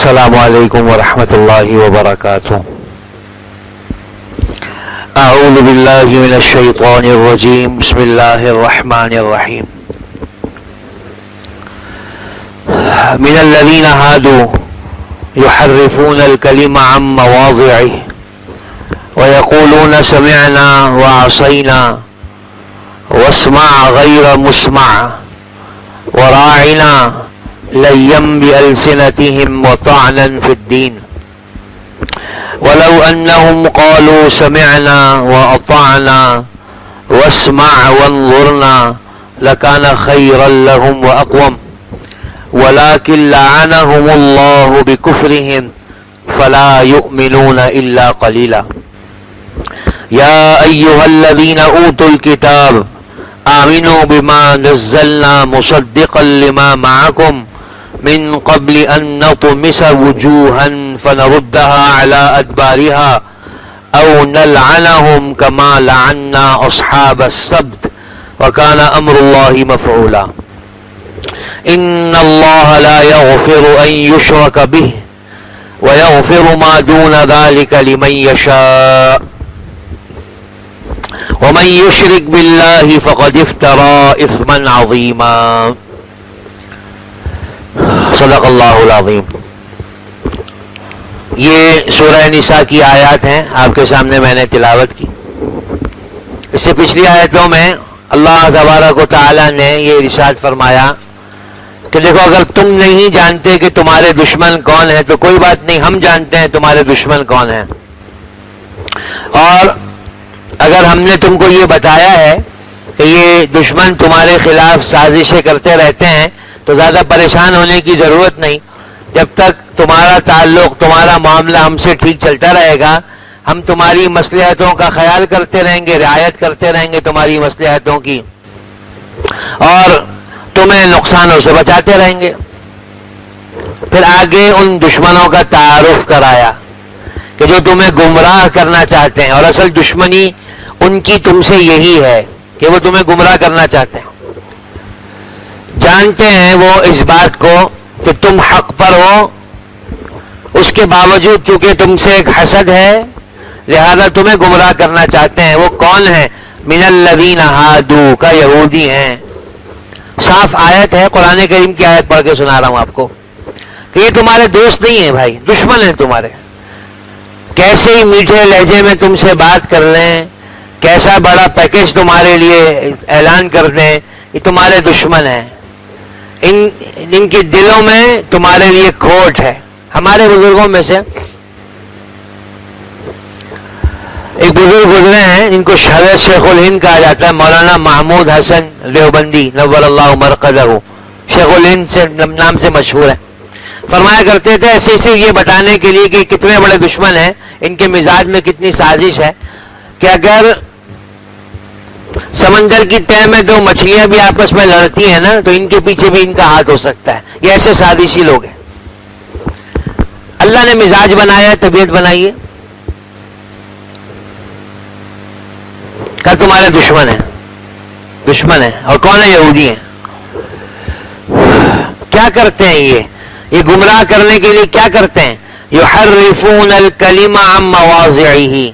السلام علیکم ورحمۃ اللہ وبرکاتہ۔ اعوذ باللہ من الشیطان الرجیم، بسم اللہ الرحمن الرحیم۔ من الذین ہادوا یحرفون الکلم عن مواضعه ویقولون سمعنا وعصینا واسمع غیر مسمع وراعنا ليا بألسنتهم وطعنا في الدين ولو أنهم قالوا سمعنا وأطعنا واسمع وانظرنا لكان خيرا لهم وأقوم ولكن لعنهم الله بكفرهم فلا يؤمنون إلا قليلا يا أيها الذين أوتوا الكتاب آمنوا بما نزلنا مصدقا لما معكم من قبل أن نطمس وجوها فنردها على أدبارها أو نلعنهم كما لعنا أصحاب السبت وكان أمر الله مفعولا إن الله لا يغفر أن يشرك به ويغفر ما دون ذلك لمن يشاء ومن يشرك بالله فقد افترى إثما عظيما صدق اللہ العظیم۔ یہ سورہ نساء کی آیات ہیں، آپ کے سامنے میں نے تلاوت کی۔ اس سے پچھلی آیتوں میں اللہ تبارک و تعالی نے یہ ارشاد فرمایا کہ دیکھو، اگر تم نہیں جانتے کہ تمہارے دشمن کون ہیں تو کوئی بات نہیں، ہم جانتے ہیں تمہارے دشمن کون ہیں، اور اگر ہم نے تم کو یہ بتایا ہے کہ یہ دشمن تمہارے خلاف سازشیں کرتے رہتے ہیں تو زیادہ پریشان ہونے کی ضرورت نہیں۔ جب تک تمہارا تعلق، تمہارا معاملہ ہم سے ٹھیک چلتا رہے گا، ہم تمہاری مصلحتوں کا خیال کرتے رہیں گے، رعایت کرتے رہیں گے تمہاری مصلحتوں کی، اور تمہیں نقصانوں سے بچاتے رہیں گے۔ پھر آگے ان دشمنوں کا تعارف کرایا کہ جو تمہیں گمراہ کرنا چاہتے ہیں، اور اصل دشمنی ان کی تم سے یہی ہے کہ وہ تمہیں گمراہ کرنا چاہتے ہیں۔ جانتے ہیں وہ اس بات کو کہ تم حق پر ہو، اس کے باوجود چونکہ تم سے ایک حسد ہے لہذا تمہیں گمراہ کرنا چاہتے ہیں۔ وہ کون ہیں؟ من الذین ہادوا کا یہودی ہیں۔ صاف آیت ہے، قرآن کریم کی آیت پڑھ کے سنا رہا ہوں آپ کو کہ یہ تمہارے دوست نہیں ہیں بھائی، دشمن ہیں تمہارے۔ کیسے ہی میٹھے لہجے میں تم سے بات کر لیں، کیسا بڑا پیکج تمہارے لیے اعلان کر دیں، یہ تمہارے دشمن ہیں۔ ان کے دلوں میں تمہارے لیے کھوٹ ہے۔ ہمارے بزرگوں میں سے ایک بزرگ گزرے ہیں جن کو حضرت شیخ الہند کہا جاتا ہے، مولانا محمود حسن دیوبندی نور اللہ مرقدہ، شیخ الہند سے نام سے مشہور ہے۔ فرمایا کرتے تھے ایسے صرف یہ بتانے کے لیے کہ کتنے بڑے دشمن ہیں، ان کے مزاج میں کتنی سازش ہے، کہ اگر سمندر کی تہ میں دو مچھلیاں بھی آپس میں لڑتی ہیں نا تو ان کے پیچھے بھی ان کا ہاتھ ہو سکتا ہے۔ یہ ایسے سازشی لوگ ہیں۔ اللہ نے مزاج بنایا ہے، طبیعت بنائی ہے، کہ تمہارے دشمن ہیں، دشمن ہیں، اور کون ہے؟ یہودی ہیں۔ کیا کرتے ہیں یہ گمراہ کرنے کے لیے کیا کرتے ہیں؟ یحرفون الکلم عن مواضعه۔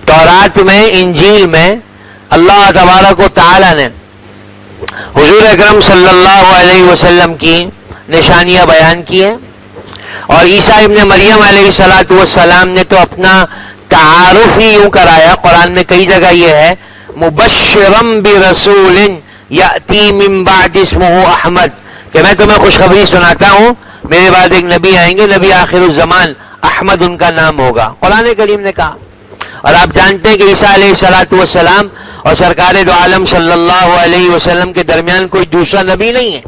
تورات میں، انجیل میں اللہ تبارک و تعالی نے حضور اکرم صلی اللہ علیہ وسلم کی نشانیاں بیان کی ہیں، اور عیسیٰ ابن مریم علیہ السلام نے تو اپنا تعارف ہی یوں کرایا۔ قرآن میں کئی جگہ یہ ہے، مبشرا برسول یأتی من بعد اسمہ احمد، کہ میں تمہیں خوشخبری سناتا ہوں، میرے بعد ایک نبی آئیں گے، نبی آخر الزمان، احمد ان کا نام ہوگا، قرآن کریم نے کہا۔ اور آپ جانتے ہیں کہ عیسیٰ علیہ السلام اور سرکار دو عالم صلی اللہ علیہ وسلم کے درمیان کوئی دوسرا نبی نہیں ہے۔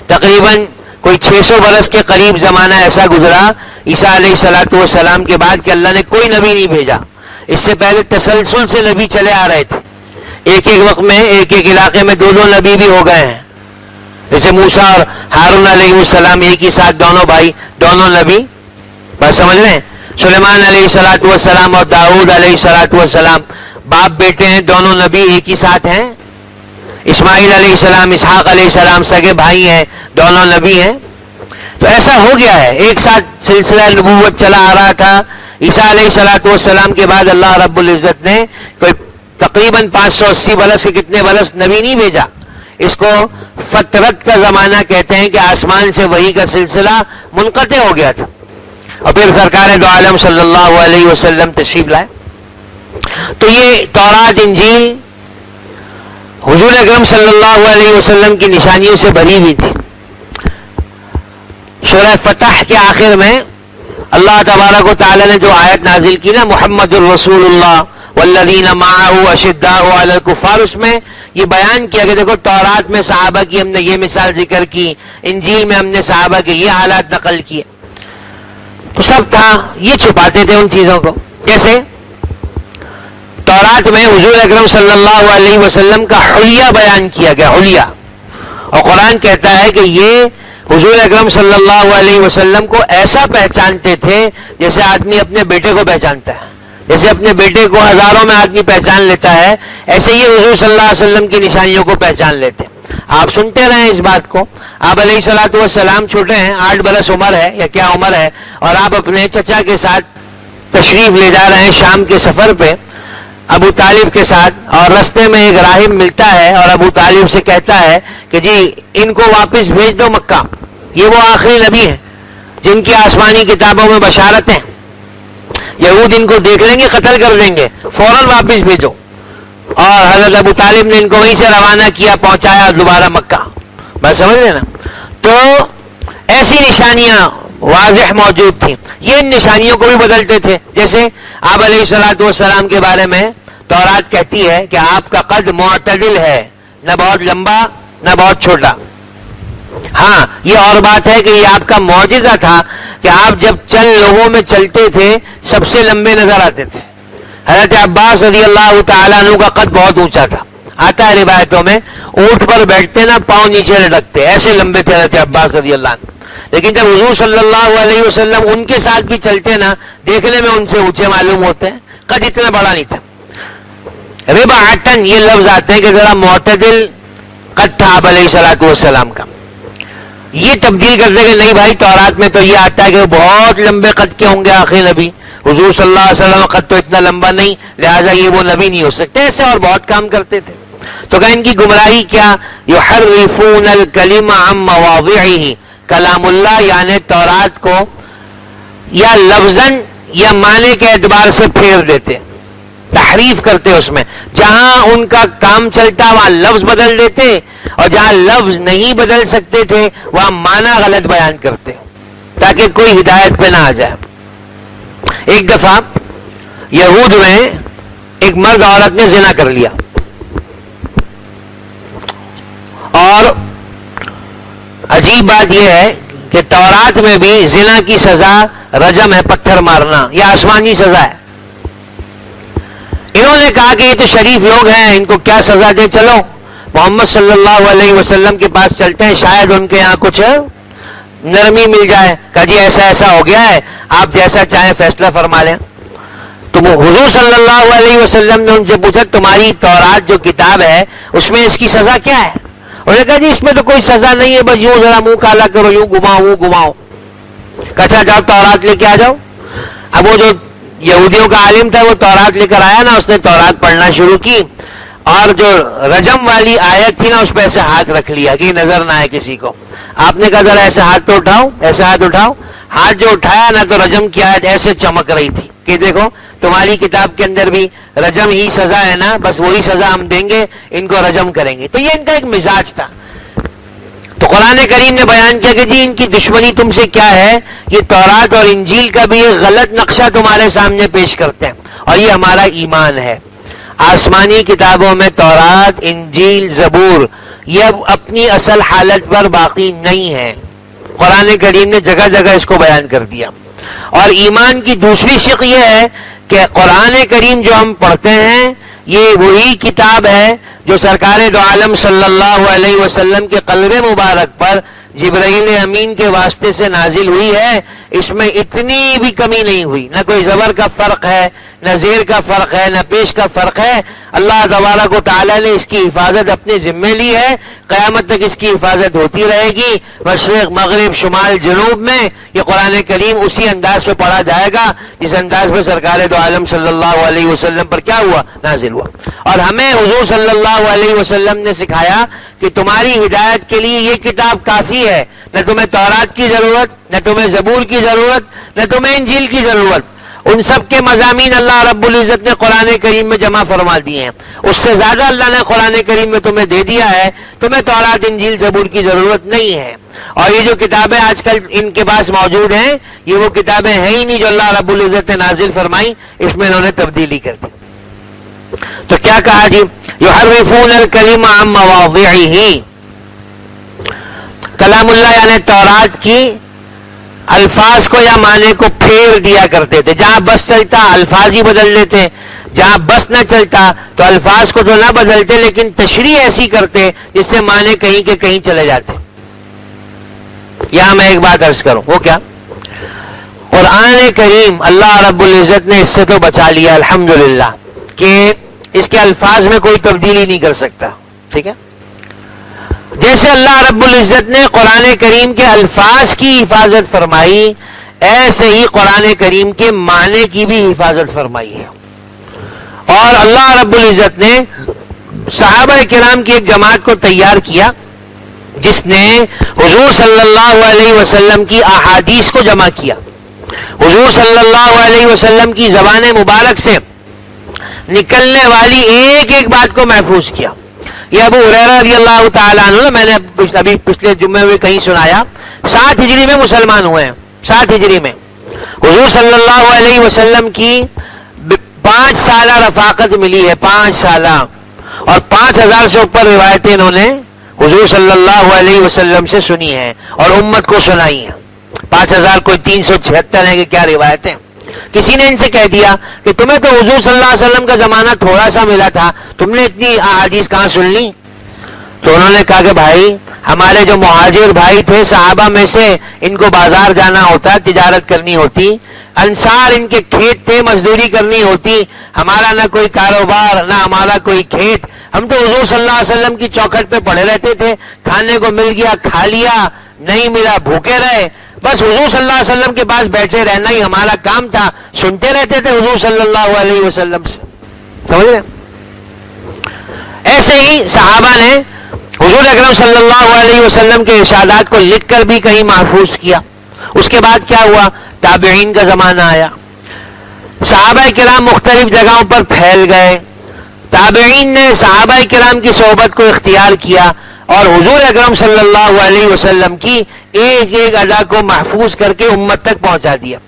تقریباً کوئی 600 برس کے قریب زمانہ ایسا گزرا عیسیٰ علیہ السلام کے بعد کہ اللہ نے کوئی نبی نہیں بھیجا۔ اس سے پہلے تسلسل سے نبی چلے آ رہے تھے، ایک ایک وقت میں ایک ایک علاقے میں دو نبی بھی ہو گئے ہیں، جیسے موسیٰ اور ہارون علیہ السلام ایک ہی ساتھ، دونوں بھائی، دونوں نبی، بات سمجھ رہے ہیں؟ سلیمان علیہ السلام اور داؤد علیہ السلام باپ بیٹے ہیں، دونوں نبی ایک ہی ساتھ ہیں۔ اسماعیل علیہ السلام، اسحاق علیہ السلام سگے بھائی ہیں، دونوں نبی ہیں۔ تو ایسا ہو گیا ہے، ایک ساتھ سلسلہ نبوت چلا آ رہا تھا. عیسیٰ علیہ الصلوۃ والسلام کے بعد اللہ رب العزت نے کوئی تقریباً 580 برس کے کتنے برس نبی نہیں بھیجا. اس کو فترت کا زمانہ کہتے ہیں کہ آسمان سے وحی کا سلسلہ منقطع ہو گیا تھا. اور پھر سرکار دو عالم صلی اللہ علیہ وسلم تشریف لائے. تو یہ تورات انجیل حضور اکرم صلی اللہ علیہ وسلم کی نشانیوں سے بھری ہوئی تھی. سورہ فتح کے آخر میں اللہ تبارک و تعالی نے جو آیت نازل کی نا، محمد الرسول اللہ والذین معہ اشداء علی الکفار، اس میں یہ بیان کیا کہ دیکھو تورات میں صحابہ کی ہم نے یہ مثال ذکر کی، انجیل میں ہم نے صحابہ کے یہ حالات نقل کیے. تو سب تھا، یہ چھپاتے تھے ان چیزوں کو. جیسے تورات میں حضور اکرم صلی اللہ علیہ وسلم کا حلیہ بیان کیا گیا، حلیہ. اور قرآن کہتا ہے کہ یہ حضور اکرم صلی اللہ علیہ وسلم کو ایسا پہچانتے تھے جیسے آدمی اپنے بیٹے کو پہچانتا ہے. جیسے اپنے بیٹے کو ہزاروں میں آدمی پہچان لیتا ہے، ایسے یہ حضور صلی اللہ علیہ وسلم کی نشانیوں کو پہچان لیتے. آپ سنتے رہیں اس بات کو. آپ علیہ الصلوۃ والسلام چھوٹے ہیں، 8 برس عمر ہے یا کیا عمر ہے، اور آپ اپنے چچا کے ساتھ تشریف لے جا رہے ہیں شام کے سفر پہ ابو طالب کے ساتھ، اور رستے میں ایک راہب ملتا ہے اور ابو طالب سے کہتا ہے کہ جی ان کو واپس بھیج دو مکہ، یہ وہ آخری نبی ہیں جن کی آسمانی کتابوں میں بشارتیں، یہود ان کو دیکھ لیں گے قتل کر دیں گے، فوراً واپس بھیجو. اور حضرت ابو طالب نے ان کو وہیں سے روانہ کیا، پہنچایا دوبارہ مکہ. بس سمجھ رہے نا. تو ایسی نشانیاں واضح موجود تھیں. یہ ان نشانیوں کو بھی بدلتے تھے. جیسے آپ علیہ الصلوۃ والسلام کے بارے میں تورات کہتی ہے کہ آپ کا قد معتدل ہے، نہ بہت لمبا نہ بہت چھوٹا. ہاں یہ اور بات ہے کہ یہ آپ کا معجزہ تھا کہ آپ جب چند لوگوں میں چلتے تھے سب سے لمبے نظر آتے تھے. حضرت عباس رضی اللہ تعالیٰ عنہ کا قد بہت اونچا تھا. آتا ہے روایتوں میں اونٹ پر بیٹھتے نا پاؤں نیچے لٹکتے، ایسے لمبے تھے حضرت عباس رضی اللہ عنہ. لیکن جب حضور صلی اللہ علیہ وسلم ان کے ساتھ بھی چلتے نا، دیکھنے میں ان سے اونچے معلوم ہوتے ہیں، قد اتنا بڑا نہیں تھا. ربعتن یہ لفظ آتے ہیں کہ ذرا معتدل قد تھا آپ علیہ الصلوۃ والسلام کا. یہ تبدیل کرتے کہ نہیں بھائی تورات میں تو یہ آتا ہے کہ بہت لمبے قد کے ہوں گے آخری نبی، حضور صلی اللہ علیہ وسلم قد تو اتنا لمبا نہیں، لہٰذا یہ وہ نبی نہیں ہو سکتے. ایسے اور بہت کام کرتے تھے. تو کہ ان کی گمراہی کیا، یحرفون الکلم عن مواضعہ، کلام اللہ یعنی تورات کو یا لفظاً یا معنی کے اعتبار سے پھیر دیتے، تحریف کرتے. اس میں جہاں ان کا کام چلتا وہاں لفظ بدل دیتے، اور جہاں لفظ نہیں بدل سکتے تھے وہاں معنی غلط بیان کرتے تاکہ کوئی ہدایت پہ نہ آ جائے. ایک دفعہ یہود میں ایک مرد عورت نے زنا کر لیا، اور عجیب بات یہ ہے کہ تورات میں بھی زنا کی سزا رجم ہے، پتھر مارنا، یہ آسمانی سزا ہے. انہوں نے کہا کہ یہ تو شریف لوگ ہیں، ان کو کیا سزا دے، چلو محمد صلی اللہ علیہ وسلم کے پاس چلتے ہیں، شاید ان کے یہاں کچھ نرمی مل جائے. کہا جی ایسا ایسا ہو گیا ہے، آپ جیسا چاہیں فیصلہ فرما لیں. تو حضور صلی اللہ علیہ وسلم نے ان سے پوچھا تمہاری تورات جو کتاب ہے اس میں اس کی سزا کیا ہے؟ انہوں نے کہا جی اس میں تو کوئی سزا نہیں ہے، بس یوں ذرا منہ کالا کرو، یوں گھماؤ. کہا جاؤ تورات لے کے آ جاؤ. اب وہ جو یہودیوں کا عالم تھا وہ تورات لے کر آیا نا، اس نے تورات پڑھنا شروع کی، اور جو رجم والی آیت تھی نا اس پہ ایسے ہاتھ رکھ لیا کہ نظر نہ آئے کسی کو. آپ نے کہا ذرا ایسے ہاتھ تو اٹھاؤ، ایسے ہاتھ اٹھاؤ. ہاتھ جو اٹھایا نا تو رجم کی آیت ایسے چمک رہی تھی کہ دیکھو تمہاری کتاب کے اندر بھی رجم ہی سزا ہے نا، بس وہی سزا ہم دیں گے، ان کو رجم کریں گے. تو یہ ان کا ایک مزاج تھا. تو قرآن کریم نے بیان کیا کہ جی ان کی دشمنی تم سے کیا ہے، یہ تورات اور انجیل کا بھی ایک غلط نقشہ تمہارے سامنے پیش کرتے ہیں، اور یہ ہمارا ایمان ہے. آسمانی کتابوں میں تورات، انجیل، زبور یہ اب اپنی اصل حالت پر باقی نہیں ہے. قرآن کریم نے جگہ جگہ اس کو بیان کر دیا. اور ایمان کی دوسری شق یہ ہے کہ قرآن کریم جو ہم پڑھتے ہیں یہ وہی کتاب ہے جو سرکار دو عالم صلی اللہ علیہ وسلم کے قلب مبارک پر جبرائیل امین کے واسطے سے نازل ہوئی ہے، اس میں اتنی بھی کمی نہیں ہوئی، نہ کوئی زبر کا فرق ہے، نہ زیر کا فرق ہے، نہ پیش کا فرق ہے۔ اللہ تبارک و تعالیٰ نے اس کی حفاظت اپنے ذمے لی ہے، قیامت تک اس کی حفاظت ہوتی رہے گی۔ مشرق مغرب شمال جنوب میں یہ قرآن کریم اسی انداز پہ پڑھا جائے گا جس انداز پہ سرکار دو عالم صلی اللہ علیہ وسلم پر کیا ہوا؟ نازل ہوا۔ اور ہمیں حضور صلی اللہ علیہ وسلم نے سکھایا کہ تمہاری ہدایت کے لیے یہ کتاب کافی ہے، نہ تمہیں تورات کی ضرورت، نہ تمہیں زبور کی ضرورت، نہ تمہیں انجیل کی ضرورت۔ ان سب کے مضامین اللہ رب العزت نے قرآن کریم میں جمع فرما دیے ہیں، اس سے زیادہ اللہ نے قرآن کریم میں تمہیں دے دیا ہے، تمہیں تورات انجیل زبور کی ضرورت نہیں ہے۔ اور یہ جو کتابیں آج کل ان کے پاس موجود ہیں، یہ وہ کتابیں ہیں ہی نہیں جو اللہ رب العزت نے نازل فرمائی، اس میں انہوں نے تبدیلی کر دی۔ تو کیا کہا جی؟ یحرفون الکلم عن مواضعہ، کلام اللہ یعنی تورات کی الفاظ کو یا معنی کو پھیر دیا کرتے تھے، جہاں بس چلتا الفاظ ہی بدل لیتے، جہاں بس نہ چلتا تو الفاظ کو تو نہ بدلتے لیکن تشریح ایسی کرتے جس سے معنی کہیں کے کہیں چلے جاتے۔ یہاں میں ایک بات عرض کروں، وہ کیا؟ قرآن کریم اللہ رب العزت نے اس سے تو بچا لیا الحمدللہ کہ اس کے الفاظ میں کوئی تبدیلی نہیں کر سکتا، ٹھیک ہے؟ جیسے اللہ رب العزت نے قرآن کریم کے الفاظ کی حفاظت فرمائی، ایسے ہی قرآن کریم کے معنی کی بھی حفاظت فرمائی ہے۔ اور اللہ رب العزت نے صحابہ کرام کی ایک جماعت کو تیار کیا جس نے حضور صلی اللہ علیہ وسلم کی احادیث کو جمع کیا، حضور صلی اللہ علیہ وسلم کی زبان مبارک سے نکلنے والی ایک ایک بات کو محفوظ کیا۔ یہ ابو ہریرہ رضی اللہ تعالیٰ عنہ، میں نے ابھی پچھلے جمعے میں کہیں سنایا، 7 ہجری میں مسلمان ہوئے ہیں، 7 ہجری میں حضور صلی اللہ علیہ وسلم کی 5 سالہ رفاقت ملی ہے، 5 سالہ، اور 5000 سے اوپر روایتیں انہوں نے حضور صلی اللہ علیہ وسلم سے سنی ہیں اور امت کو سنائی ہیں۔ 5000 کوئی 376 ہے کہ کیا روایتیں۔ کسی نے ان سے کہہ دیا کہ تمہیں تو حضور صلی اللہ علیہ وسلم کا زمانہ تھوڑا سا ملا تھا، تم نے اتنی احادیث کہاں سن لی؟ تو انہوں نے کہا کہ بھائی ہمارے جو مہاجر بھائی تھے صحابہ میں سے، ان کو بازار جانا ہوتا، تجارت کرنی ہوتی، انصار ان کے کھیت تھے، مزدوری کرنی ہوتی، ہمارا نہ کوئی کاروبار نہ ہمارا کوئی کھیت، ہم تو حضور صلی اللہ علیہ وسلم کی چوکھٹ پہ پڑے رہتے تھے، کھانے کو مل گیا کھا لیا، نہیں ملا بھوکے رہے، بس حضور صلی اللہ علیہ وسلم کے پاس بیٹھے رہنا ہی ہمارا کام تھا، سنتے رہتے تھے حضور صلی اللہ علیہ وسلم سے۔ سمجھ رہے؟ ایسے ہی صحابہ نے حضور اکرم صلی اللہ علیہ وسلم کے ارشادات کو لکھ کر بھی کہیں محفوظ کیا۔ اس کے بعد کیا ہوا؟ تابعین کا زمانہ آیا، صحابہ کرام مختلف جگہوں پر پھیل گئے، تابعین نے صحابہ کرام کی صحبت کو اختیار کیا اور حضور اکرم صلی اللہ علیہ وسلم کی ایک ایک ادا کو محفوظ کر کے امت تک پہنچا دیا۔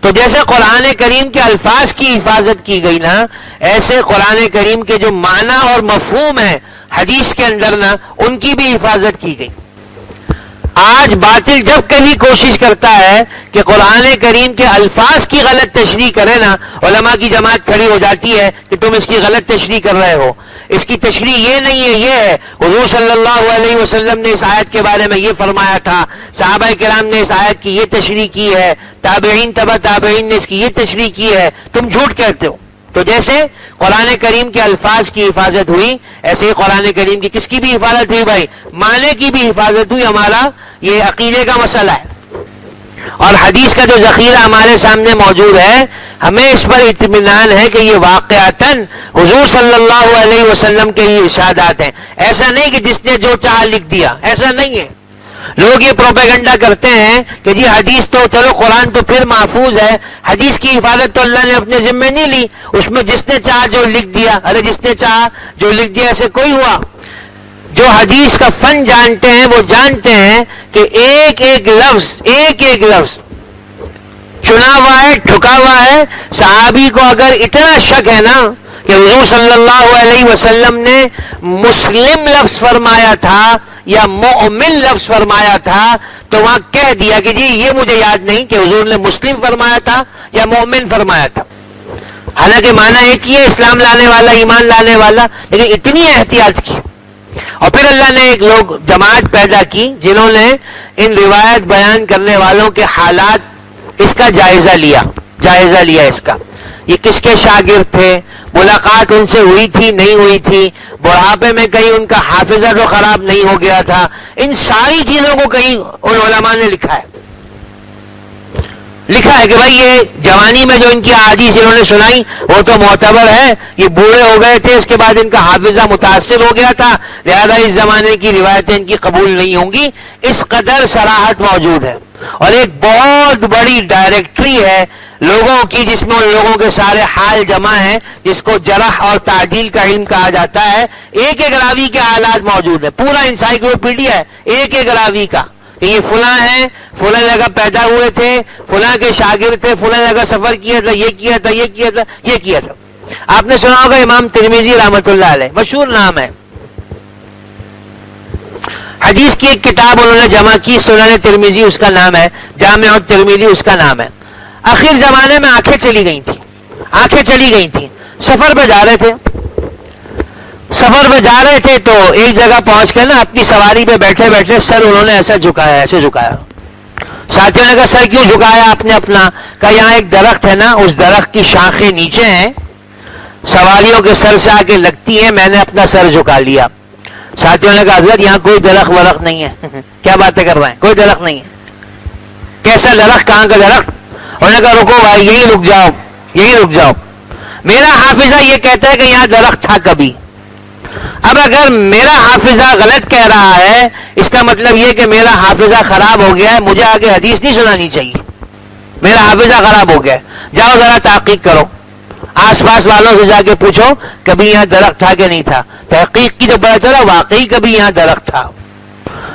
تو جیسے قرآن کریم کے الفاظ کی حفاظت کی گئی نا، ایسے قرآن کریم کے جو معنی اور مفہوم ہے حدیث کے اندر نا، ان کی بھی حفاظت کی گئی۔ آج باطل جب کبھی کوشش کرتا ہے کہ قرآن کریم کے الفاظ کی غلط تشریح کرے نا، علماء کی جماعت کھڑی ہو جاتی ہے کہ تم اس کی غلط تشریح کر رہے ہو، اس کی تشریح یہ نہیں ہے، یہ ہے، حضور صلی اللہ علیہ وسلم نے اس آیت کے بارے میں یہ فرمایا تھا، صحابہ کرام نے اس آیت کی یہ تشریح کی ہے، تابعین تبع تابعین نے اس کی یہ تشریح کی ہے، تم جھوٹ کہتے ہو۔ تو جیسے قرآن کریم کے الفاظ کی حفاظت ہوئی، ایسے ہی قرآن کریم کی کس کی بھی حفاظت ہوئی بھائی؟ معنی کی بھی حفاظت ہوئی۔ ہمارا یہ عقیدے کا مسئلہ ہے اور حدیث کا جو ذخیرہ ہمارے سامنے موجود ہے، ہمیں اس پر اطمینان ہے کہ یہ واقعتاً حضور صلی اللہ علیہ وسلم کے یہ ارشادات ہیں، ایسا نہیں کہ جس نے جو چاہا لکھ دیا، ایسا نہیں ہے۔ لوگ یہ پروپیگنڈا کرتے ہیں کہ جی حدیث تو چلو قرآن تو پھر محفوظ ہے، حدیث کی حفاظت تو اللہ نے اپنے ذمہ نہیں لی، اس میں جس نے چاہا جو لکھ دیا۔ ارے جس نے چاہا جو لکھ دیا ایسے کوئی ہوا؟ جو حدیث کا فن جانتے ہیں وہ جانتے ہیں کہ ایک ایک لفظ چنا ہوا ہے، ٹھکا ہوا ہے۔ صحابی کو اگر اتنا شک ہے نا کہ حضور صلی اللہ علیہ وسلم نے مسلم لفظ فرمایا تھا یا مؤمن لفظ فرمایا تھا، تو وہاں کہہ دیا کہ جی یہ مجھے یاد نہیں کہ حضور نے مسلم فرمایا تھا یا مؤمن فرمایا تھا، حالانکہ معنی ایک ہی ہے، اسلام لانے والا، ایمان لانے والا، لیکن اتنی احتیاط کی اور پھر اللہ نے ایک لوگ جماعت پیدا کی جنہوں نے ان روایت بیان کرنے والوں کے حالات اس کا جائزہ لیا اس کا، یہ کس کے شاگرد تھے، ملاقات ان سے ہوئی تھی نہیں ہوئی تھی، بڑھاپے میں کہیں ان کا حافظہ تو خراب نہیں ہو گیا تھا، ان ساری چیزوں کو کہیں ان علماء نے لکھا ہے کہ بھائی یہ جوانی میں جو ان کی احادیث انہوں نے سنائی وہ تو معتبر ہے، یہ بوڑھے ہو گئے تھے، اس کے بعد ان کا حافظہ متاثر ہو گیا تھا، لہذا اس زمانے کی روایتیں ان کی قبول نہیں ہوں گی. اس قدر صراحت موجود ہے. اور ایک بہت بڑی ڈائریکٹری ہے لوگوں کی جس میں ان لوگوں کے سارے حال جمع ہیں، جس کو جرح اور تعدیل کا علم کہا جاتا ہے. ایک ایک راوی کے حالات موجود ہیں، پورا انسائکلوپیڈیا ہے ایک ایک راوی کا، کہ یہ فلاں ہیں، فلاں جگہ پیدا ہوئے تھے، فلاں کے شاگرد تھے، فلاں جگہ سفر کیا تھا، یہ کیا تھا، یہ کیا تھا، یہ کیا تھا. آپ نے سنا ہوگا امام ترمذی رحمۃ اللہ علیہ، مشہور نام ہے، حدیث کی ایک کتاب انہوں نے جمع کی، سنن ترمذی اس کا نام ہے، جامع الترمذی اس کا نام ہے. آخر زمانے میں آنکھیں چلی گئی تھیں، سفر پہ جا رہے تھے تو ایک جگہ پہنچ کے نا اپنی سواری پہ بیٹھے بیٹھے سر انہوں نے ایسے جھکایا. ساتھیوں نے کہا سر کیوں جھکایا آپ نے اپنا؟ کہا یہاں ایک درخت ہے نا، اس درخت کی شاخیں نیچے ہیں، سواریوں کے سر سے آ کے لگتی ہیں، میں نے اپنا سر جھکا لیا. ساتھیوں نے کہا حضرت یہاں کوئی درخت نہیں ہے کیا باتیں کر رہے ہیں، کوئی درخت نہیں ہے. کیسا درخت، کہاں کا درخت؟ انہوں نے کہا رکو بھائی یہی رک جاؤ، میرا حافظہ یہ کہتا ہے کہ یہاں درخت تھا کبھی. اب اگر میرا حافظہ غلط کہہ رہا ہے اس کا مطلب یہ کہ میرا حافظہ خراب ہو گیا ہے، مجھے آگے حدیث نہیں سنانی چاہیے، میرا حافظہ خراب ہو گیا ہے. جاؤ ذرا تحقیق کرو، آس پاس والوں سے جا کے پوچھو کبھی یہاں درخت تھا کہ نہیں تھا. تحقیق کی تو پتا چلا واقعی کبھی یہاں درخت تھا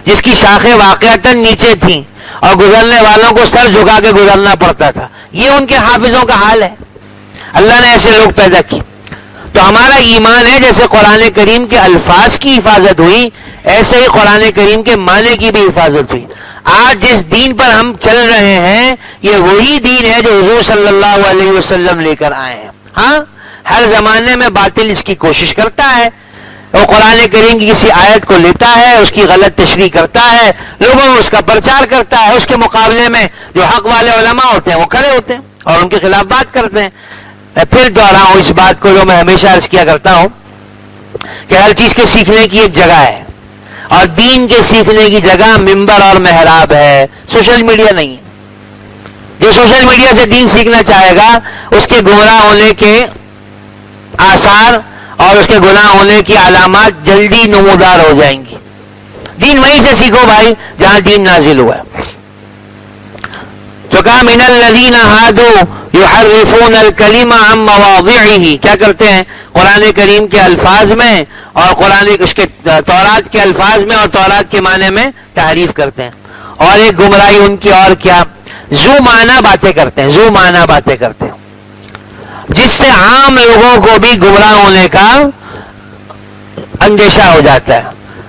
جس کی شاخیں واقعتاً نیچے تھیں اور گزرنے والوں کو سر جھکا کے گزرنا پڑتا تھا. یہ ان کے حافظوں کا حال ہے. اللہ نے ایسے لوگ پیدا کیے. تو ہمارا ایمان ہے جیسے قرآن کریم کے الفاظ کی حفاظت ہوئی ایسے ہی قرآن کریم کے معنی کی بھی حفاظت ہوئی. آج جس دین پر ہم چل رہے ہیں یہ وہی دین ہے جو حضور صلی اللہ علیہ وسلم لے کر آئے ہیں. ہاں ہر زمانے میں باطل اس کی کوشش کرتا ہے، وہ قرآن کریم کی کسی آیت کو لیتا ہے، اس کی غلط تشریح کرتا ہے، لوگوں میں اس کا پرچار کرتا ہے، اس کے مقابلے میں جو حق والے علماء ہوتے ہیں وہ کھڑے ہوتے ہیں اور ان کے خلاف بات کرتے ہیں. میں پھر دوہراؤں اس بات کو جو میں ہمیشہ عرض کیا کرتا ہوں کہ ہر چیز کے سیکھنے کی ایک جگہ ہے اور دین کے سیکھنے کی جگہ ممبر اور محراب ہے، سوشل میڈیا نہیں ہے. جو سوشل میڈیا سے دین سیکھنا چاہے گا اس کے گمراہ ہونے کے آثار اور اس کے گناہ ہونے کی علامات جلدی نمودار ہو جائیں گی. دین وہیں سے سیکھو بھائی جہاں دین نازل ہوا ہے. تو کہا من الذین ہادوا یحرفون الکلم عن مواضعہ، کیا کرتے ہیں قرآن کریم کے الفاظ میں اور قرآن اس کے تورات کے الفاظ میں اور تورات کے معنی میں تحریف کرتے ہیں. اور ایک گمراہی ان کی اور کیا، ذو معنی باتیں کرتے ہیں جس سے عام لوگوں کو بھی گمراہ ہونے کا اندیشہ ہو جاتا ہے.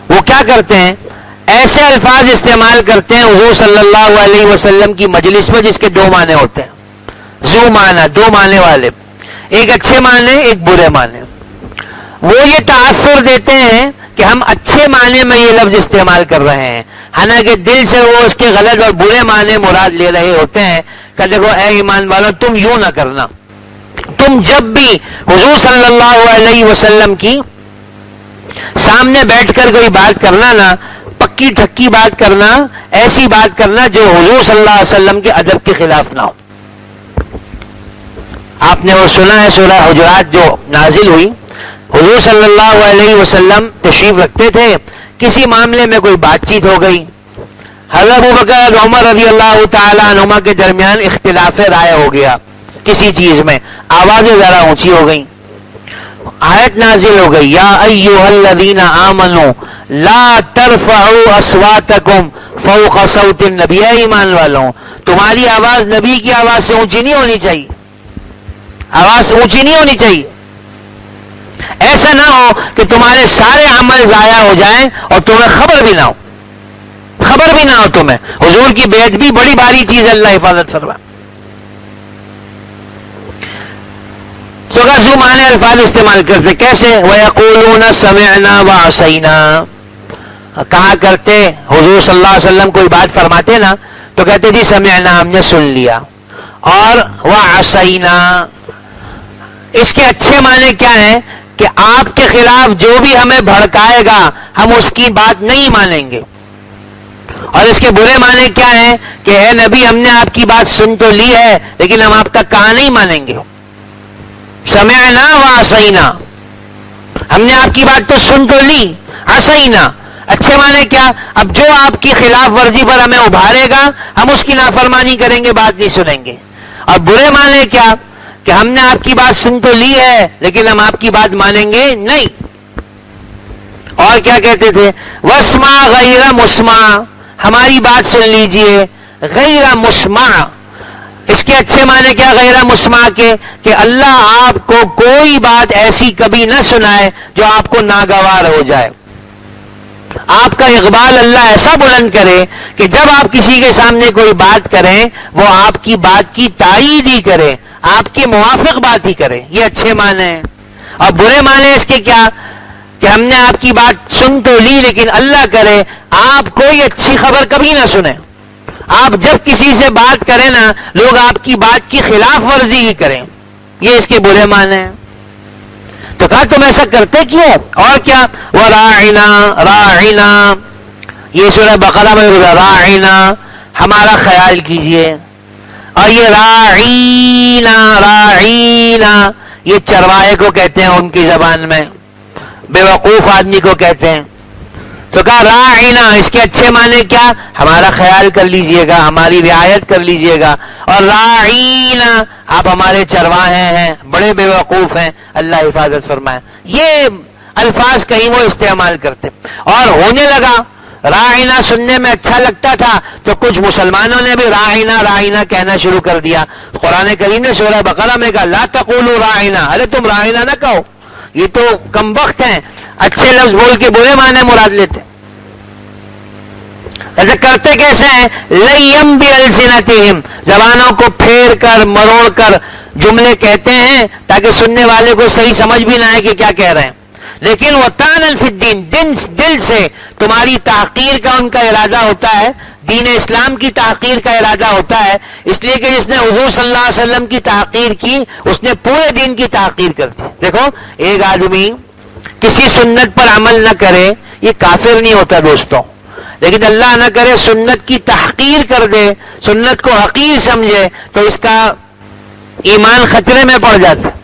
وہ کیا کرتے ہیں، ایسے الفاظ استعمال کرتے ہیں حضور صلی اللہ علیہ وسلم کی مجلس میں جس کے دو معنی ہوتے ہیں، ذو معنی، دو معنی والے، ایک اچھے معنی ایک برے معنی. وہ یہ تاثر دیتے ہیں کہ ہم اچھے معنی میں یہ لفظ استعمال کر رہے ہیں، حالانکہ دل سے وہ اس کے غلط اور برے معنی مراد لے رہے ہوتے ہیں. کہ دیکھو اے ایمان والوں تم یوں نہ کرنا، تم جب بھی حضور صلی اللہ علیہ وسلم کی سامنے بیٹھ کر کوئی بات کرنا نا، پکی ٹھکی بات کرنا، ایسی بات کرنا جو حضور صلی اللہ علیہ وسلم کے ادب کے خلاف نہ ہو. آپ نے وہ سنا ہے سورہ حجرات جو نازل ہوئی، حضور صلی اللہ علیہ وسلم تشریف رکھتے تھے، کسی معاملے میں کوئی بات چیت ہو گئی، حضرت ابوبکر اور عمر رضی اللہ تعالی عنہما کے درمیان اختلاف رائے ہو گیا کسی چیز میں، آوازیں ذرا اونچی ہو گئیں، آیت نازل ہو گئی یا ایھا الذین آمنوا لا ترفعوا اصواتکم فوق صوت النبی. اے ایمان والوں تمہاری آواز نبی کی آواز سے اونچی نہیں ہونی چاہیے، آواز اونچی نہیں ہونی چاہیے. ایسا نہ ہو کہ تمہارے سارے عمل ضائع ہو جائیں اور تمہیں خبر بھی نہ ہو تمہیں. حضور کی بے ادبی بڑی بھاری چیز ہے، اللہ حفاظت فرما. تو اگر زو معنی الفاظ استعمال کرتے کیسے؟ وَيَقُولُونَ سَمِعْنَا وَعَصَيْنَا، کہا کرتے حضور صلی اللہ علیہ وسلم کوئی بات فرماتے نا تو کہتے جی سمعنا، ہم نے سن لیا، اور وعصینا، اس کے اچھے معنی کیا ہیں کہ آپ کے خلاف جو بھی ہمیں بھڑکائے گا ہم اس کی بات نہیں مانیں گے، اور اس کے برے معنی کیا ہیں کہ اے نبی ہم نے آپ کی بات سن تو لی ہے لیکن ہم آپ کا کہا نہیں مانیں گے۔ سمعنا وعصینا، ہم نے آپ کی بات تو سن تو لی، عصینا، اچھے معنی کیا؟ اب جو آپ کی خلاف ورزی پر ہمیں ابھارے گا ہم اس کی نافرمانی کریں گے، بات نہیں سنیں گے۔ اور برے معنی کیا کہ ہم نے آپ کی بات سن تو لی ہے لیکن ہم آپ کی بات مانیں گے نہیں۔ اور کیا کہتے تھے؟ واسمع غیر مسمع، ہماری بات سن لیجئے، غیر مسمع، اس کے اچھے معنی کیا غیر مسمع کے کہ اللہ آپ کو کوئی بات ایسی کبھی نہ سنائے جو آپ کو ناگوار ہو جائے، آپ کا اقبال اللہ ایسا بلند کرے کہ جب آپ کسی کے سامنے کوئی بات کریں وہ آپ کی بات کی تائید ہی کرے، آپ کے موافق بات ہی کرے، یہ اچھے معنی ہیں۔ اور برے معنی اس کے کیا کہ ہم نے آپ کی بات سن تو لی لیکن اللہ کرے آپ کوئی اچھی خبر کبھی نہ سنیں، آپ جب کسی سے بات کریں نا لوگ آپ کی بات کی خلاف ورزی ہی کریں، یہ اس کے برے معنی ہیں۔ تو کہا تم ایسا کرتے کیوں؟ اور کیا؟ وراعنا، راعنا، یہ سورہ بقرہ میں راعنا، ہمارا خیال کیجئے، اور یہ راعینا، راعینا یہ چرواہے کو کہتے ہیں ان کی زبان میں، بے وقوف آدمی کو کہتے ہیں۔ تو کہا راعینا، اس کے اچھے معنی کیا؟ ہمارا خیال کر لیجئے گا، ہماری رعایت کر لیجئے گا، اور راعینا آپ ہمارے چرواہے ہیں، بڑے بے وقوف ہیں، اللہ حفاظت فرمائے۔ یہ الفاظ کہیں وہ استعمال کرتے، اور ہونے لگا راعینا سننے میں اچھا لگتا تھا تو کچھ مسلمانوں نے بھی راعینا راعینا کہنا شروع کر دیا۔ قرآن کریم نے سورہ بقرہ میں کہا لا تقولوا راعینا، ارے تم راعینا نہ کہو، یہ تو کم وقت ہیں، اچھے لفظ بول کے برے معنی مراد لیتے۔ ایسے کرتے کیسے ہیں؟ لیم بِأَلْسِنَتِهِمْ، زبانوں کو پھیر کر مروڑ کر جملے کہتے ہیں تاکہ سننے والے کو صحیح سمجھ بھی نہ آئے کہ کیا کہہ رہے ہیں، لیکن وَطَعْنًا فِي الدِّينِ، دل سے تمہاری تحقیر کا ان کا ارادہ ہوتا ہے، دین اسلام کی تحقیر کا ارادہ ہوتا ہے، اس لیے کہ جس نے حضور صلی اللہ علیہ وسلم کی تحقیر کی اس نے پورے دین کی تحقیر کر دی۔ دیکھو ایک آدمی کسی سنت پر عمل نہ کرے یہ کافر نہیں ہوتا دوستوں، لیکن اللہ نہ کرے سنت کی تحقیر کر دے، سنت کو حقیر سمجھے تو اس کا ایمان خطرے میں پڑ جاتا ہے،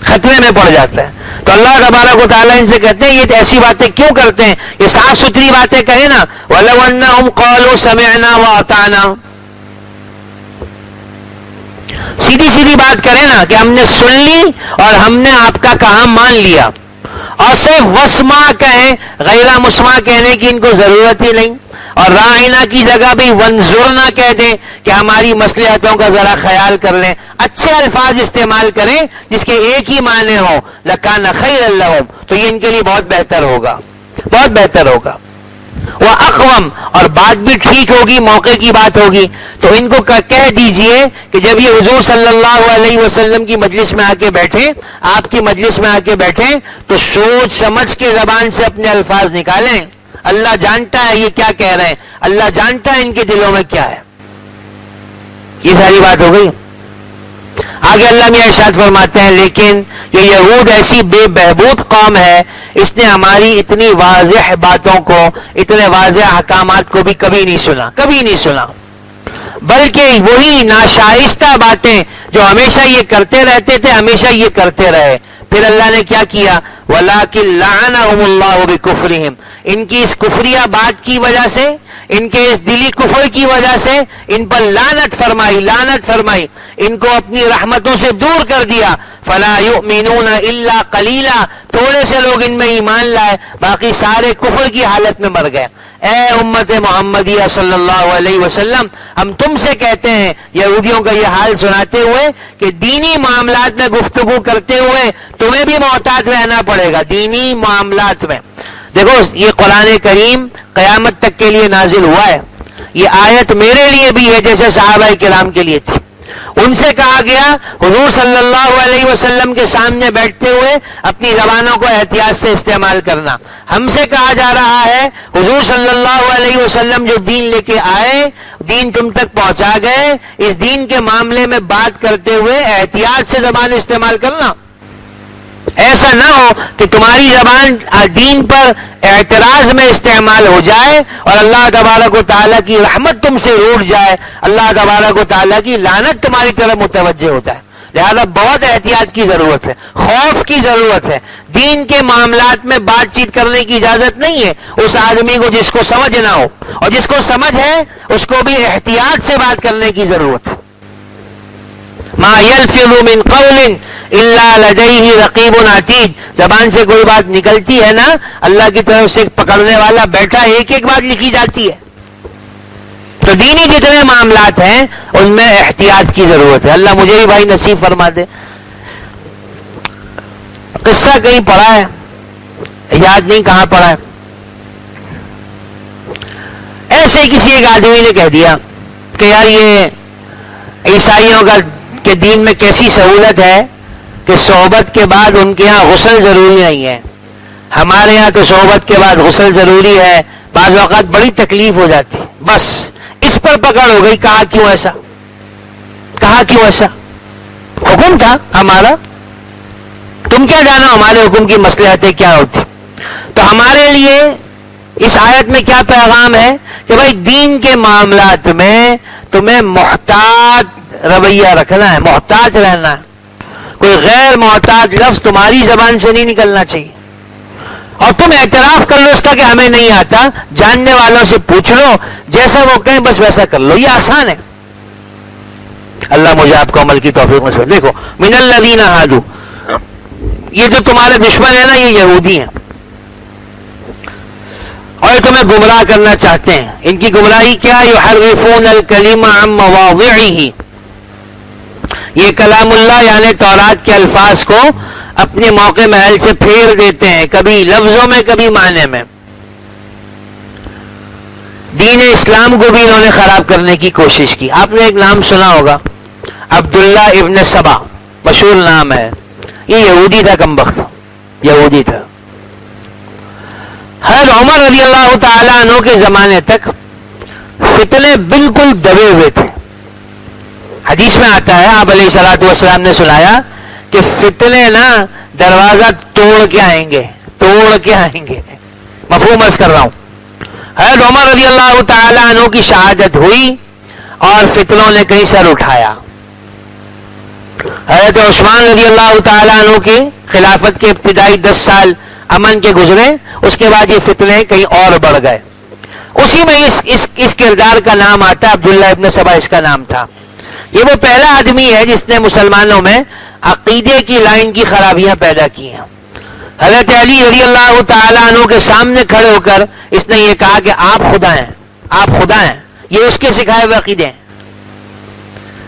خطرے میں پڑ جاتا ہے۔ تو اللہ تبارک و تعالیٰ ان سے کہتے ہیں یہ ایسی باتیں کیوں کرتے ہیں؟ یہ صاف ستھری باتیں کہیں نا، وَلَوْ أَنَّهُمْ قَالُوا سَمِعْنَا وَأَطَعْنَا، سیدھی سیدھی بات کریں نا کہ ہم نے سن لی اور ہم نے آپ کا کہا مان لیا، اور صرف وسما کہیں، غیر مسمع کہنے کی ان کو ضرورت ہی نہیں، اور راعینا کی جگہ بھی ونظرنا کہہ دیں کہ ہماری مصلحتوں کا ذرا خیال کر لیں، اچھے الفاظ استعمال کریں جس کے ایک ہی معنی ہو، لکان خیر لہم، تو یہ ان کے لیے بہت بہتر ہوگا، بہت بہتر ہوگا۔ وہ اقوم، اور بات بھی ٹھیک ہوگی، موقع کی بات ہوگی، تو ان کو کہہ دیجئے کہ جب یہ حضور صلی اللہ علیہ وسلم کی مجلس میں آ کے بیٹھیں، آپ کی مجلس میں آ کے بیٹھیں تو سوچ سمجھ کے زبان سے اپنے الفاظ نکالیں، اللہ جانتا ہے یہ کیا کہہ رہے ہیں، اللہ جانتا ہے ان کے دلوں میں کیا ہے۔ یہ ساری بات ہو گئی۔ آگے اللہ میاں ارشاد فرماتے ہیں لیکن یہ یہود ایسی بے بہبود قوم ہے، اس نے ہماری اتنی واضح باتوں کو، اتنے واضح احکامات کو بھی کبھی نہیں سنا، کبھی نہیں سنا، بلکہ وہی ناشائستہ باتیں جو ہمیشہ یہ کرتے رہتے تھے ہمیشہ یہ کرتے رہے۔ پھر اللہ نے کیا کیا؟ وَلَٰكِن لَعَنَهُمُ اللَّهُ بِكُفْرِهِمْ، ان کی اس کفریہ بات کی وجہ سے، ان کے اس دلی کفر کی وجہ سے ان پر لعنت فرمائی، لعنت فرمائی، ان کو اپنی رحمتوں سے دور کر دیا۔ فَلَا يُؤْمِنُونَ إِلَّا قَلِيلًا، تھوڑے سے لوگ ان میں ایمان لائے، باقی سارے کفر کی حالت میں مر گئے۔ اے امت محمدیہ صلی اللہ علیہ وسلم، ہم تم سے کہتے ہیں یہودیوں کا یہ حال سناتے ہوئے کہ دینی معاملات میں گفتگو کرتے ہوئے تمہیں بھی محتاط رہنا پڑے گا، دینی معاملات میں۔ دیکھو یہ قرآن کریم قیامت تک کے لیے نازل ہوا ہے، یہ آیت میرے لیے بھی ہے جیسے صحابہ کرام کے لیے تھی، ان سے کہا گیا حضور صلی اللہ علیہ وسلم کے سامنے بیٹھتے ہوئے اپنی زبانوں کو احتیاط سے استعمال کرنا. ہم سے کہا جا رہا ہے حضور صلی اللہ علیہ وسلم جو دین لے کے آئے, دین تم تک پہنچا گئے, اس دین کے معاملے میں بات کرتے ہوئے احتیاط سے زبان استعمال کرنا. ایسا نہ ہو کہ تمہاری زبان دین پر اعتراض میں استعمال ہو جائے اور اللہ تبارک و تعالیٰ کی رحمت تم سے روٹ جائے, اللہ تبارک و تعالیٰ کی لعنت تمہاری طرف متوجہ ہوتا ہے. لہذا بہت احتیاط کی ضرورت ہے, خوف کی ضرورت ہے. دین کے معاملات میں بات چیت کرنے کی اجازت نہیں ہے اس آدمی کو جس کو سمجھ نہ ہو, اور جس کو سمجھ ہے اس کو بھی احتیاط سے بات کرنے کی ضرورت ہے. ما یلفظ من قول الا لدیہ رقیب عتید. زبان سے کوئی بات نکلتی ہے نا, اللہ کی طرف سے پکڑنے والا بیٹھا, ایک ایک بات لکھی جاتی ہے. تو دینی جتنے معاملات ہیں ان میں احتیاط کی ضرورت ہے. اللہ مجھے بھی بھائی نصیب فرما دے. قصہ کہیں پڑھا ہے, یاد نہیں کہاں پڑھا ہے. ایسے ہی کسی ایک آدمی نے کہہ دیا کہ یار یہ عیسائیوں کا کہ دین میں کیسی سہولت ہے کہ صحبت کے بعد ان کے ہاں غسل ضروری نہیں ہے, ہمارے ہاں تو صحبت کے بعد غسل ضروری ہے, بعض اوقات بڑی تکلیف ہو جاتی. بس اس پر پکڑ ہو گئی. کہا کیوں ایسا, کہا کیوں ایسا, حکم تھا ہمارا, تم کیا جانا ہمارے حکم کی مصلحتیں کیا ہوتی. تو ہمارے لیے اس آیت میں کیا پیغام ہے کہ بھائی دین کے معاملات میں تمہیں محتاط رویہ رکھنا ہے, محتاط رہنا ہے. کوئی غیر محتاط لفظ تمہاری زبان سے نہیں نکلنا چاہیے. اور تم اعتراف کر لو اس کا کہ ہمیں نہیں آتا, جاننے والوں سے پوچھ لو, جیسا وہ کہیں بس ویسا کر لو. یہ آسان ہے. اللہ مجھے آپ کو عمل کی توفیق نصیب. دیکھو من الذین ہادو, یہ جو تمہارے دشمن ہے نا یہ یہودی ہیں, اور یہ تمہیں گمراہ کرنا چاہتے ہیں. ان کی گمراہی کیا, یحرفون الکلم عن مواضعہ, یہ کلام اللہ یعنی تورات کے الفاظ کو اپنے موقع محل سے پھیر دیتے ہیں, کبھی لفظوں میں کبھی معنی میں. دین اسلام کو بھی انہوں نے خراب کرنے کی کوشش کی. آپ نے ایک نام سنا ہوگا, عبداللہ ابن سبا, مشہور نام ہے. یہ یہودی تھا, کمبخت یہودی تھا. حضرت عمر رضی اللہ تعالیٰ عنہ کے زمانے تک فتنے بالکل دبے ہوئے تھے. حدیث میں آتا ہے آپ علیہ الصلوۃ والسلام نے سنایا کہ فتنے نا دروازہ توڑ کے آئیں گے, توڑ کے آئیں گے. مفہوم عرض کر رہا ہوں. حضرت عمر رضی اللہ تعالیٰ عنہ کی شہادت ہوئی اور فتنوں نے کہیں سر اٹھایا. حضرت عثمان رضی اللہ تعالیٰ عنہ کی خلافت کے ابتدائی 10 سال امن کے گزرے, اس کے بعد یہ فتنے کہیں اور بڑھ گئے. اسی میں اس کردار کا نام آتا, عبداللہ ابن سبا اس کا نام تھا. یہ وہ پہلا آدمی ہے جس نے مسلمانوں میں عقیدے کی لائن کی خرابیاں پیدا کی ہیں. حضرت علی رضی اللہ تعالیٰ عنہ کے سامنے کھڑے ہو کر اس نے یہ کہا کہ آپ خدا ہیں, آپ خدا ہیں. یہ اس کے سکھائے ہوئے عقیدے ہیں.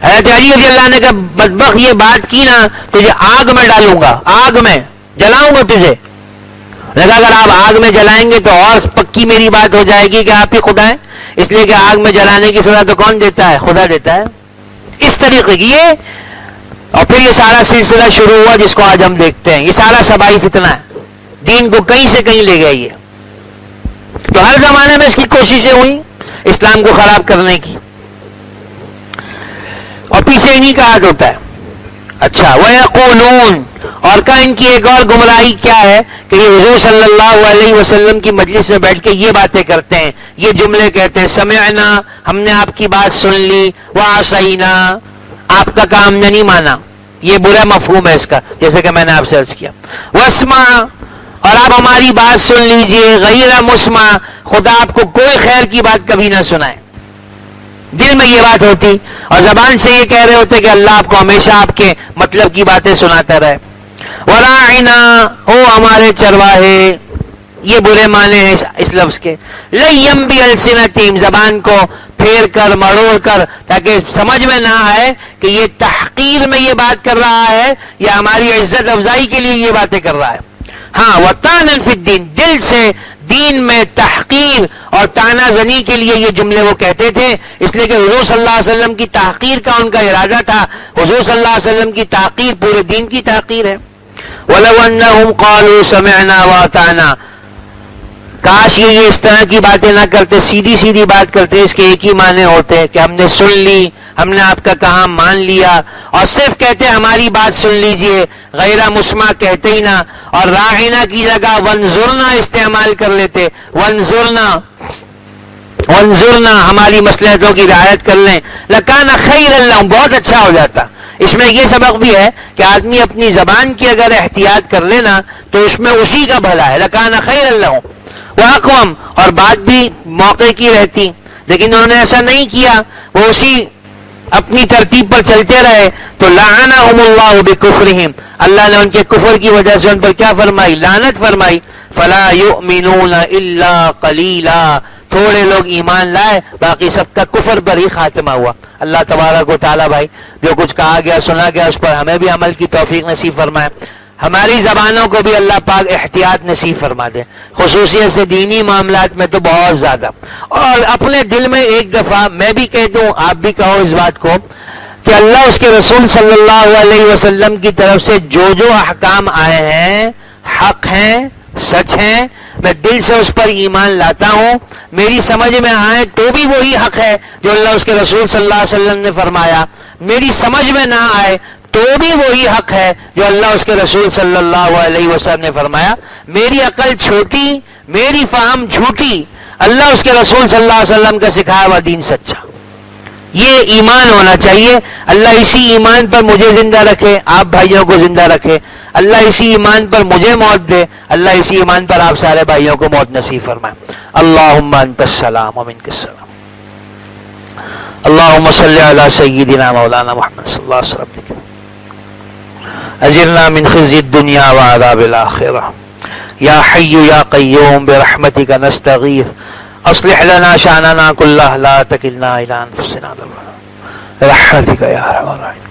حضرت علی رضی اللہ نے کہا بدبخت یہ بات کی نا تجھے آگ میں ڈالوں گا, آگ میں جلاؤں گا تجھے. لگا اگر آپ آگ میں جلائیں گے تو اور پکی میری بات ہو جائے گی کہ آپ ہی خدا ہیں, اس لیے کہ آگ میں جلانے کی سزا تو کون دیتا ہے, خدا دیتا ہے. اس طریقے کی یہ, اور پھر یہ سارا سلسلہ شروع ہوا جس کو آج ہم دیکھتے ہیں. یہ سارا سبائی فتنہ ہے, دین کو کہیں سے کہیں لے گیا. یہ تو ہر زمانے میں اس کی کوششیں ہوئی اسلام کو خراب کرنے کی, اور پیچھے انہیں کا ہاتھ ہوتا ہے. اچھا وَيَقُولُونَ, اور کا ان کی ایک اور گمراہی کیا ہے کہ یہ حضور صلی اللہ علیہ وسلم کی مجلس میں بیٹھ کے یہ باتیں کرتے ہیں, یہ جملے کہتے ہیں, سمعنا, ہم نے آپ کی بات سن لی, وعصینا, آپ کا کام نے نہیں مانا. یہ برا مفہوم ہے اس کا, جیسے کہ میں نے آپ سے عرض کیا. واسمع, اور آپ ہماری بات سن لیجئے, غیر مسمع, خدا آپ کو کوئی خیر کی بات کبھی نہ سنائے. دل میں یہ بات ہوتی اور زبان سے یہ کہہ رہے ہوتے کہ اللہ آپ کو ہمیشہ آپ کے مطلب کی باتیں سناتا رہے. وراعنا, او ہمارے چرواہے, یہ برے معنی ہیں اس لفظ کے. لیم بالسنتہم, زبان کو پھیر کر مڑوڑ کر تاکہ سمجھ میں نہ آئے کہ یہ تحقیر میں یہ بات کر رہا ہے یا ہماری عزت افزائی کے لیے یہ باتیں کر رہا ہے. ہاں وطعنا فی الدین، دل سے دین میں تحقیر اور تانا زنی کے لیے یہ جملے وہ کہتے تھے، اس لیے کہ حضور صلی اللہ علیہ وسلم کی تحقیر کا ان کا ارادہ تھا. حضور صلی اللہ علیہ وسلم کی تحقیر پورے دین کی تحقیر ہے. وَلَوْ أَنَّهُمْ قَالُوا سَمِعْنَا وَأَطَعْنَا، کاش یہ اس طرح کی باتیں نہ کرتے، سیدھی سیدھی بات کرتے، اس کے ایک ہی معنی ہوتے کہ ہم نے سن لی، ہم نے آپ کا کہا مان لیا، اور صرف کہتے ہماری بات سن لیجئے، غیر مسمع کہتے ہی نہ، اور راعنا کی جگہ وانظرنا استعمال کر لیتے، وانظرنا ہماری مصلحتوں کی رعایت کر لیں، لکان خیر لہم، بہت اچھا ہو جاتا. اس میں یہ سبق بھی ہے کہ آدمی اپنی زبان کی اگر احتیاط کر لینا تو اس میں اسی کا بھلا ہے. لکان خیر لہم وَأَقْوَمْ، اور بات بھی موقع کی رہتی، لیکن انہوں نے ایسا نہیں کیا، وہ اسی اپنی ترتیب پر چلتے رہے. تو لعنہم اللہ بکفرہم، اللہ نے ان کے کفر کی وجہ سے ان پر کیا فرمائی؟ لعنت فرمائی. فلا یؤمنون الا قلیلا، تھوڑے لوگ ایمان لائے، باقی سب کا کفر پر ہی خاتمہ ہوا. اللہ تبارک و تعالیٰ بھائی جو کچھ کہا گیا سنا گیا اس پر ہمیں بھی عمل کی توفیق نصیب فرمائے. ہماری زبانوں کو بھی اللہ پاک احتیاط نصیب فرما دے، خصوصیت سے دینی معاملات میں تو بہت زیادہ. اور اپنے دل میں ایک دفعہ میں بھی کہہ دوں، آپ بھی کہو اس بات کو، کہ اللہ اس کے رسول صلی اللہ علیہ وسلم کی طرف سے جو احکام آئے ہیں حق ہیں، سچ ہیں، میں دل سے اس پر ایمان لاتا ہوں. میری سمجھ میں آئے تو بھی وہی حق ہے جو اللہ اس کے رسول صلی اللہ علیہ وسلم نے فرمایا، میری سمجھ میں نہ آئے تو بھی وہی حق ہے جو اللہ اس کے رسول صلی اللہ علیہ وسلم نے فرمایا. میری عقل چھوٹی، میری فہم جھوٹی، اللہ اس کے رسول صلی اللہ علیہ وسلم کا سکھایا ہوا دین سچا. یہ ایمان ہونا چاہیے. اللہ اسی ایمان پر مجھے زندہ رکھے، آپ بھائیوں کو زندہ رکھے. اللہ اسی ایمان پر مجھے موت دے، اللہ اسی ایمان پر آپ سارے بھائیوں کو موت نصیب فرمائے. اللہم انت السلام ومنک السلام. اللہم صلی علی سیدنا مولانا محمد صلی اللہ علیہ وسلم. اجرنا من خزي الدنيا وعذاب الآخرة. يا حي يا قيوم برحمتك نستغيث اصلح لنا شأننا كله لا تكلنا إلى أنفسنا برحمتك يا أرحم الراحمين.